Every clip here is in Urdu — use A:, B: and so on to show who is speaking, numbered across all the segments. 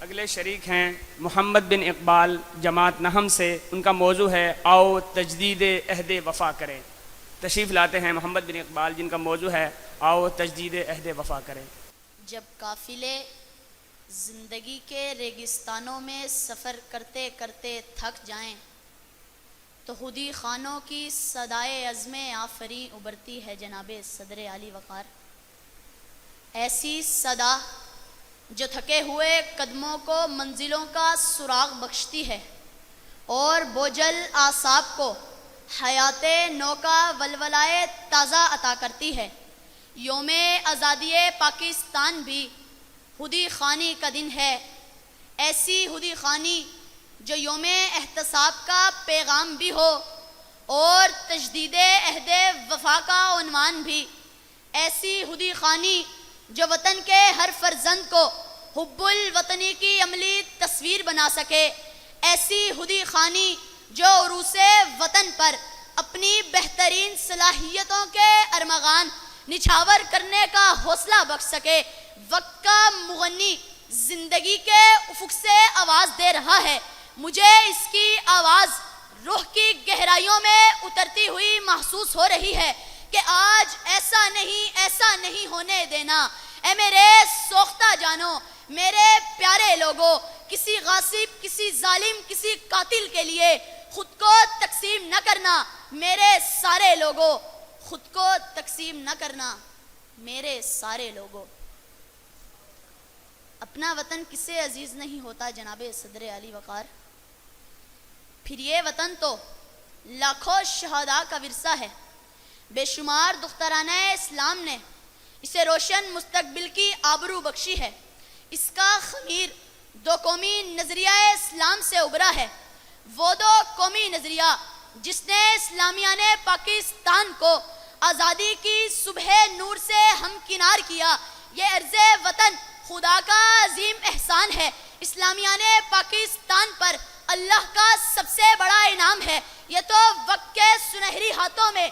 A: اگلے شریک ہیں محمد بن اقبال جماعت نہم سے، ان کا موضوع ہے آؤ تجدید عہد وفا کریں۔ تشریف لاتے ہیں محمد بن اقبال جن کا موضوع ہے آؤ تجدید عہد وفا کریں۔
B: جب قافلے زندگی کے ریگستانوں میں سفر کرتے کرتے تھک جائیں تو خودی خانوں کی صدائے عزم آفری ابھرتی ہے جناب صدر عالی وقار۔ ایسی صدا جو تھکے ہوئے قدموں کو منزلوں کا سراغ بخشتی ہے اور بوجھل اعصاب کو حیات نو کا ولولائے تازہ عطا کرتی ہے۔ یوم آزادی پاکستان بھی خودی خانی کا دن ہے، ایسی خودی خانی جو یوم احتساب کا پیغام بھی ہو اور تجدید عہد وفا کا عنوان بھی، ایسی خودی خانی جو وطن کے ہر فرزند کو حب الوطنی کی عملی تصویر بنا سکے، ایسی خودی خانی جو عروس وطن پر اپنی بہترین صلاحیتوں کے ارمغان نچھاور کرنے کا حوصلہ بخش سکے۔ وقت کا مغنی زندگی کے افق سے آواز دے رہا ہے، مجھے اس کی آواز روح کی گہرائیوں میں اترتی ہوئی محسوس ہو رہی ہے کہ آج ایسا نہیں ہونے دینا۔ اے میرے سوختہ جانو، میرے پیارے لوگوں، کسی غاصب، کسی ظالم، کسی قاتل کے لیے خود کو تقسیم نہ کرنا میرے سارے لوگوں، خود کو تقسیم نہ کرنا میرے سارے لوگوں۔ اپنا وطن کسے عزیز نہیں ہوتا جناب صدر علی وقار؟ پھر یہ وطن تو لاکھوں شہداء کا ورثہ ہے، بے شمار دخترانہ اسلام نے اسے روشن مستقبل کی آبرو بخشی ہے۔ اس کا خمیر دو قومی نظریہ اسلام سے ابھرا ہے، وہ دو قومی نظریہ جس نے اسلامیان پاکستان کو آزادی کی صبح نور سے ہمکنار کیا۔ یہ عرض وطن خدا کا عظیم احسان ہے، اسلامیان پاکستان پر اللہ کا سب سے بڑا انعام ہے۔ یہ تو وقت کے سنہری ہاتھوں میں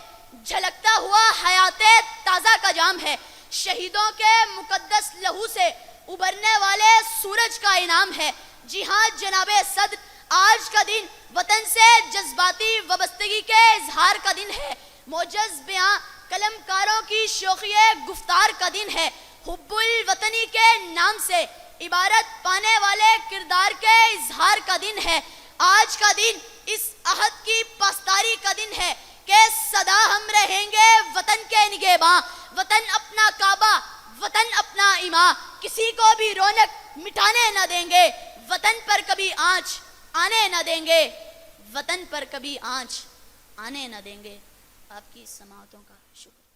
B: جھلکتا ہوا حیات تازہ کا جام ہے، شہیدوں کے مقدس لہو سے ابھرنے والے سورج کا انعام ہے۔ جی ہاں جناب صدر، آج کا دن وطن سے جذباتی وابستگی کے اظہار کا دن ہے، موجز بیاں قلم کاروں کی شوخی گفتار کا دن ہے، حب الوطنی کے نام سے عبارت پانے والے کردار کے اظہار کا دن ہے۔ آج کا دن اس عہد کی پاسداری کا دن ہے کہ سدا ہم رہیں گے وطن کے نگہباں، وطن اپنا کعبہ، وطن اپنا اماں، کسی کو بھی رونق مٹانے نہ دیں گے، وطن پر کبھی آنچ آنے نہ دیں گے، وطن پر کبھی آنچ آنے نہ دیں گے۔ آپ کی سماعتوں کا شکر۔